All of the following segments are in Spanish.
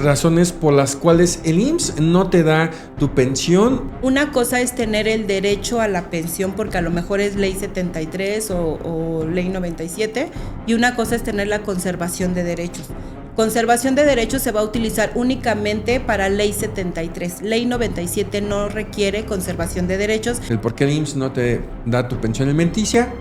razones por las cuales el IMSS no te da tu pensión. Una cosa es tener el derecho a la pensión porque a lo mejor es ley 73 o ley 97, y una cosa es tener la conservación de derechos. Conservación de derechos se va a utilizar únicamente para ley 73. Ley 97 no requiere conservación de derechos. El por qué el IMSS no te da tu pensión alimenticia.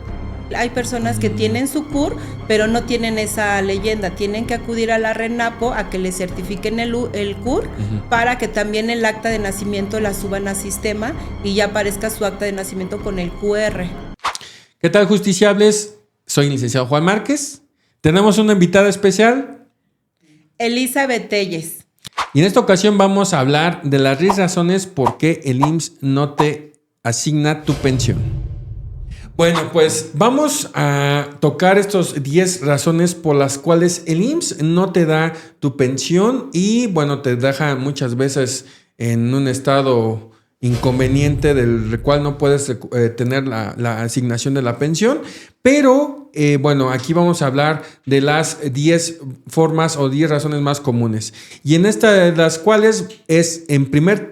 Hay personas que tienen su CUR, pero no tienen esa leyenda. Tienen que acudir a la RENAPO a que les certifiquen el CUR para que también el acta de nacimiento la suban al sistema y ya aparezca su acta de nacimiento con el QR. ¿Qué tal, justiciables? Soy el licenciado Juan Márquez. Tenemos una invitada especial, Elizabeth Telles. Y en esta ocasión vamos a hablar de las 10 razones por qué el IMSS no te asigna tu pensión. Bueno, pues vamos a tocar estos 10 razones por las cuales el IMSS no te da tu pensión y, bueno, te deja muchas veces en un estado inconveniente del cual no puedes tener la asignación de la pensión. Pero, bueno, aquí vamos a hablar de las 10 formas o 10 razones más comunes. Y en esta de las cuales es, en primer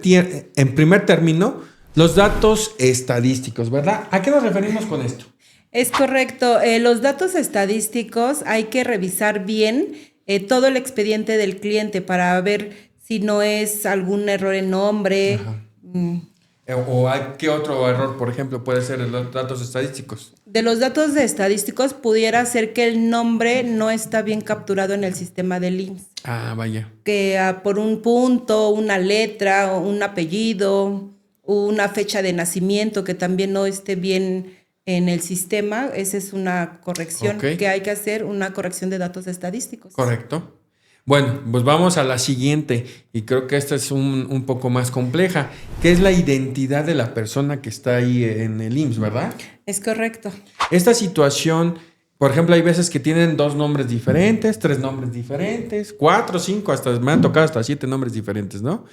término, los datos estadísticos, ¿verdad? ¿A qué nos referimos con esto? Es correcto. Los datos estadísticos hay que revisar bien todo el expediente del cliente para ver si no es algún error en nombre. ¿O qué otro error, por ejemplo, puede ser en los datos estadísticos? De los datos estadísticos pudiera ser que el nombre no está bien capturado en el sistema del IMSS. Ah, vaya. Que por un punto, una letra, un apellido, una fecha de nacimiento que también no esté bien en el sistema, esa es una corrección que hay que hacer, una corrección de datos estadísticos. Correcto. Bueno, pues vamos a la siguiente, y creo que esta es un poco más compleja, que es la identidad de la persona que está ahí en el IMSS, ¿verdad? Es correcto. Esta situación, por ejemplo, hay veces que tienen 2 nombres diferentes, 3 nombres diferentes, 4, 5, hasta me han tocado hasta 7 nombres diferentes, ¿no?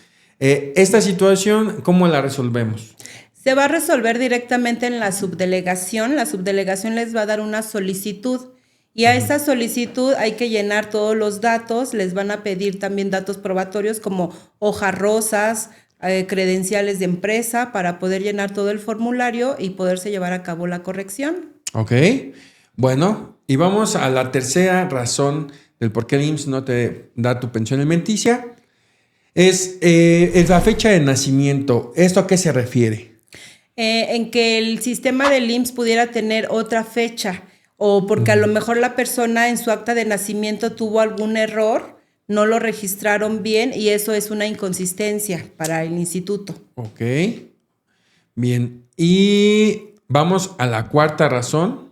Esta situación, ¿cómo la resolvemos? Se va a resolver directamente en la subdelegación. La subdelegación les va a dar una solicitud y a esa solicitud hay que llenar todos los datos. Les van a pedir también datos probatorios como hojas rosas, credenciales de empresa para poder llenar todo el formulario y poderse llevar a cabo la corrección. Ok. Bueno, y vamos a la tercera razón del por qué el IMSS no te da tu pensión alimenticia. Es la fecha de nacimiento. ¿Esto a qué se refiere? En que el sistema del IMSS pudiera tener otra fecha o porque a lo mejor la persona en su acta de nacimiento tuvo algún error, no lo registraron bien y eso es una inconsistencia para el instituto. Ok, bien. Y vamos a la cuarta razón.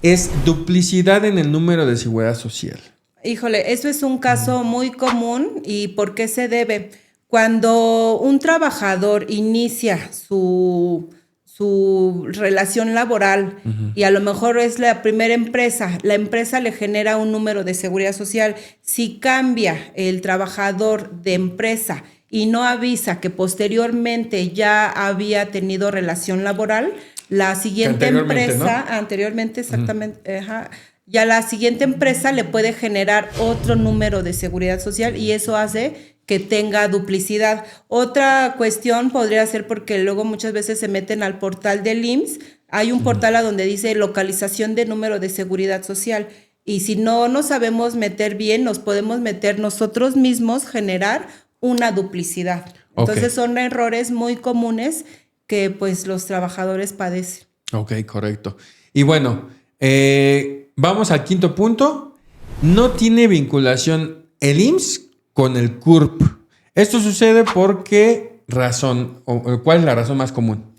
Es duplicidad en el número de seguridad social. Híjole, eso es un caso muy común. ¿Y por qué se debe? Cuando un trabajador inicia su relación laboral y a lo mejor es la primera empresa, la empresa le genera un número de seguridad social. Si cambia el trabajador de empresa y no avisa que posteriormente ya había tenido relación laboral, la siguiente empresa, ¿no? Anteriormente, exactamente, ya la siguiente empresa le puede generar otro número de seguridad social y eso hace que tenga duplicidad. Otra cuestión podría ser porque luego muchas veces se meten al portal del IMSS. Hay un portal a donde dice localización de número de seguridad social y si no nos sabemos meter bien, nos podemos meter nosotros mismos, generar una duplicidad. Entonces son errores muy comunes que pues los trabajadores padecen. Ok, correcto. Y bueno, vamos al quinto punto. No tiene vinculación el IMSS con el CURP. Esto sucede porque razón, o ¿cuál es la razón más común?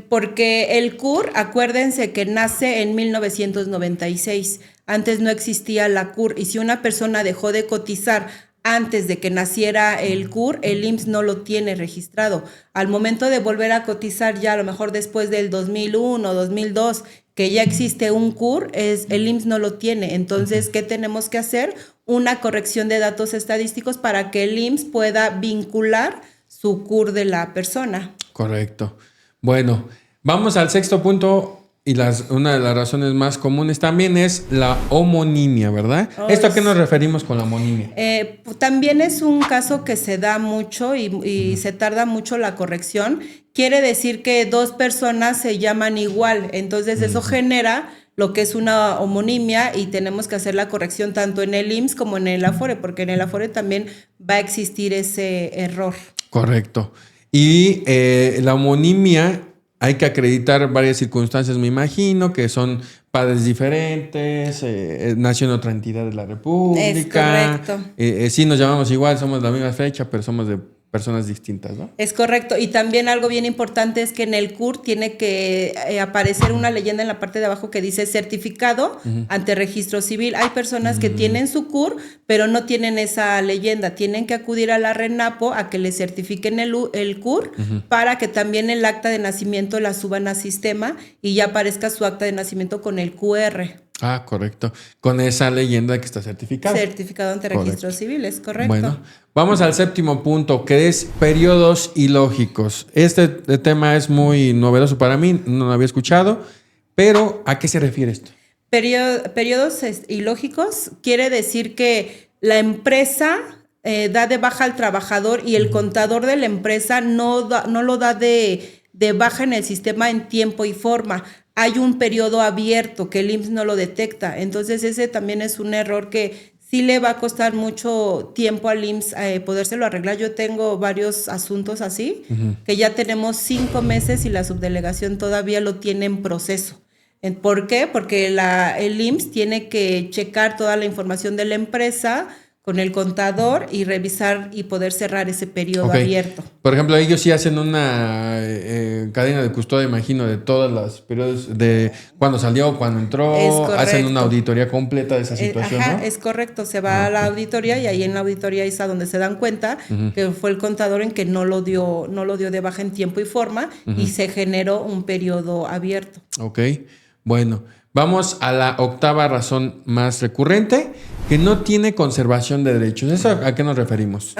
Porque el CUR, acuérdense que nace en 1996. Antes no existía la CUR y si una persona dejó de cotizar antes de que naciera el CUR, el IMSS no lo tiene registrado. Al momento de volver a cotizar ya a lo mejor después del 2001, 2002, que ya existe un CUR, el IMSS no lo tiene. Entonces, ¿qué tenemos que hacer? Una corrección de datos estadísticos para que el IMSS pueda vincular su CUR de la persona. Correcto. Bueno, vamos al sexto punto, Y una de las razones más comunes también es la homonimia, ¿verdad? ¿Esto a qué nos referimos con la homonimia? También es un caso que se da mucho y se tarda mucho la corrección. Quiere decir que dos personas se llaman igual, entonces eso genera lo que es una homonimia y tenemos que hacer la corrección tanto en el IMSS como en el Afore, porque en el Afore también va a existir ese error. Correcto. Y la homonimia hay que acreditar varias circunstancias, me imagino, que son padres diferentes, nació en otra entidad de la República. Es correcto. Sí nos llamamos igual, somos la misma fecha, pero somos de personas distintas, ¿no? Es correcto. Y también algo bien importante es que en el CUR tiene que aparecer una leyenda en la parte de abajo que dice certificado ante registro civil. Hay personas que tienen su CUR, pero no tienen esa leyenda. Tienen que acudir a la RENAPO a que le certifiquen el CUR para que también el acta de nacimiento la suban a sistema y ya aparezca su acta de nacimiento con el QR. Ah, correcto. Con esa leyenda que está certificada. Certificado ante registro civil, es correcto. Bueno, vamos al séptimo punto, que es periodos ilógicos. Este tema es muy novedoso para mí, no lo había escuchado, pero ¿a qué se refiere esto? Periodos ilógicos quiere decir que la empresa da de baja al trabajador y el contador de la empresa no lo da de baja en el sistema en tiempo y forma. Hay un periodo abierto que el IMSS no lo detecta. Entonces ese también es un error que sí le va a costar mucho tiempo al IMSS podérselo arreglar. Yo tengo varios asuntos así, que ya tenemos 5 meses y la subdelegación todavía lo tiene en proceso. ¿Por qué? Porque el IMSS tiene que checar toda la información de la empresa con el contador y revisar y poder cerrar ese periodo abierto. Por ejemplo, ellos sí hacen una cadena de custodia, imagino, de todos los periodos, de cuando salió, cuando entró, hacen una auditoría completa de esa situación, ¿no? Es correcto, se va a la auditoría y ahí en la auditoría es a donde se dan cuenta que fue el contador en que no lo dio de baja en tiempo y forma y se generó un periodo abierto. Ok, bueno. Vamos a la octava razón más recurrente, que no tiene conservación de derechos. ¿Eso a qué nos referimos?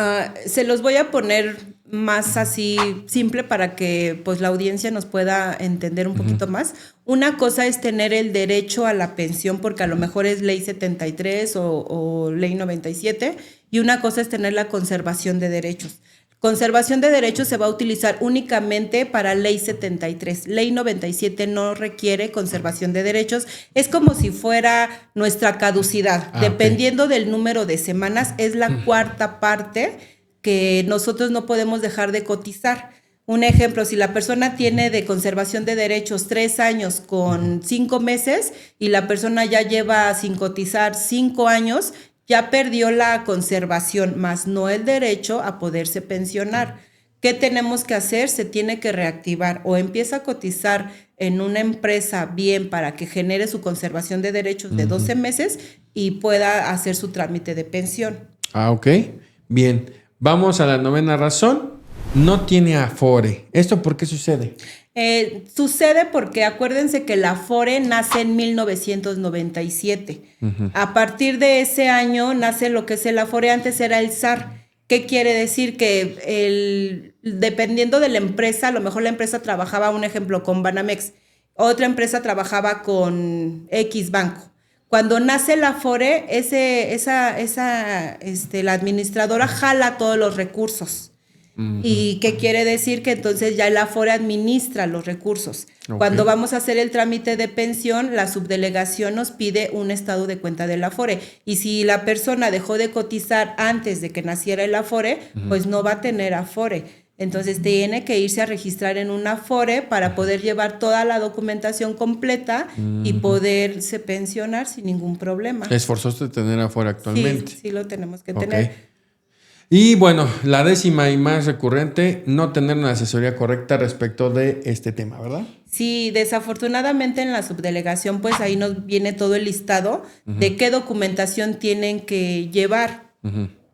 Se los voy a poner más así simple para que pues la audiencia nos pueda entender un poquito más. Una cosa es tener el derecho a la pensión, porque a lo mejor es ley 73 o ley 97, y una cosa es tener la conservación de derechos. Conservación de derechos se va a utilizar únicamente para ley 73. Ley 97 no requiere conservación de derechos. Es como si fuera nuestra caducidad. Dependiendo del número de semanas, es la cuarta parte que nosotros no podemos dejar de cotizar. Un ejemplo, si la persona tiene de conservación de derechos 3 años con 5 meses y la persona ya lleva sin cotizar 5 años, ya perdió la conservación, más no el derecho a poderse pensionar. ¿Qué tenemos que hacer? Se tiene que reactivar o empieza a cotizar en una empresa bien para que genere su conservación de derechos de 12 meses y pueda hacer su trámite de pensión. Ok. Bien. Vamos a la novena razón. No tiene Afore. ¿Esto por qué sucede? Sucede porque acuérdense que la Afore nace en 1997. A partir de ese año nace lo que es el Afore. Antes era el SAR. ¿Qué quiere decir? Que dependiendo de la empresa, a lo mejor la empresa trabajaba, un ejemplo, con Banamex. Otra empresa trabajaba con X banco. Cuando nace la Afore, la administradora jala todos los recursos. ¿Y qué quiere decir? Que entonces ya el Afore administra los recursos. Cuando vamos a hacer el trámite de pensión, la subdelegación nos pide un estado de cuenta del Afore. Y si la persona dejó de cotizar antes de que naciera el Afore, pues no va a tener Afore. Entonces tiene que irse a registrar en un Afore para poder llevar toda la documentación completa y poderse pensionar sin ningún problema. ¿Es forzoso tener Afore actualmente? Sí, lo tenemos que tener. Y bueno, la décima y más recurrente, no tener una asesoría correcta respecto de este tema, ¿verdad? Sí, desafortunadamente en la subdelegación, pues ahí nos viene todo el listado de qué documentación tienen que llevar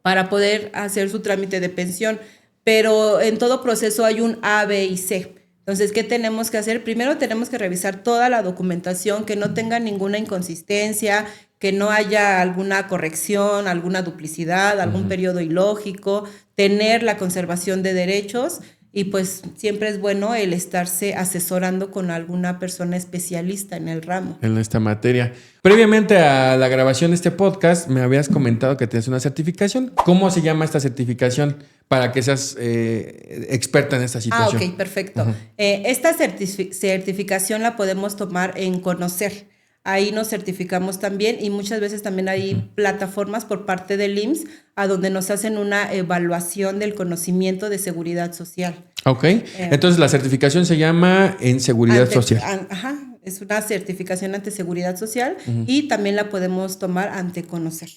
para poder hacer su trámite de pensión. Pero en todo proceso hay un A, B y C. Entonces, ¿qué tenemos que hacer? Primero tenemos que revisar toda la documentación, que no tenga ninguna inconsistencia, que no haya alguna corrección, alguna duplicidad, algún periodo ilógico, tener la conservación de derechos y pues siempre es bueno el estarse asesorando con alguna persona especialista en el ramo. En esta materia. Previamente a la grabación de este podcast, me habías comentado que tienes una certificación. ¿Cómo se llama esta certificación para que seas experta en esta situación? Ok, perfecto. Esta certificación la podemos tomar en Conocer. Ahí nos certificamos también y muchas veces también hay plataformas por parte del IMSS a donde nos hacen una evaluación del conocimiento de seguridad social. Ok, entonces la certificación se llama en seguridad social. Ajá, es una certificación ante seguridad social y también la podemos tomar ante Conocer.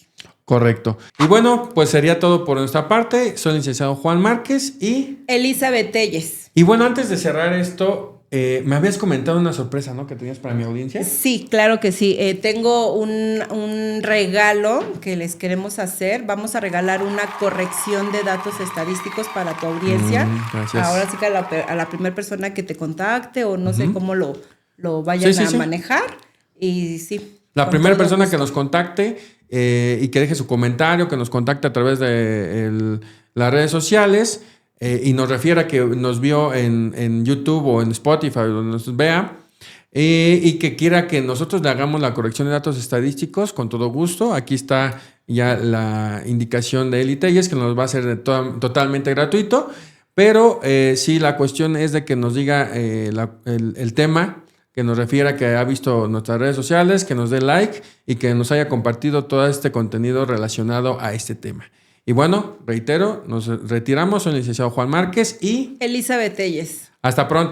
Correcto. Y bueno, pues sería todo por nuestra parte. Soy el licenciado Juan Márquez y Elizabeth Telles. Y bueno, antes de cerrar esto, me habías comentado una sorpresa, ¿no? Que tenías para mi audiencia. Sí, claro que sí. Tengo un regalo que les queremos hacer. Vamos a regalar una corrección de datos estadísticos para tu audiencia. Gracias. Ahora sí que a la primera persona que te contacte o no sé cómo lo vayan a manejar. Y sí. La primera persona que nos contacte y que deje su comentario, que nos contacte a través de las redes sociales y nos refiera que nos vio en YouTube o en Spotify, donde nos vea, y que quiera que nosotros le hagamos la corrección de datos estadísticos, con todo gusto. Aquí está ya la indicación de Eli Telles, que nos va a hacer totalmente gratuito, pero sí, la cuestión es de que nos diga el tema, que nos refiera que ha visto nuestras redes sociales, que nos dé like y que nos haya compartido todo este contenido relacionado a este tema. Y bueno, reitero, nos retiramos. Soy el licenciado Juan Márquez y Elizabeth Telles. Hasta pronto.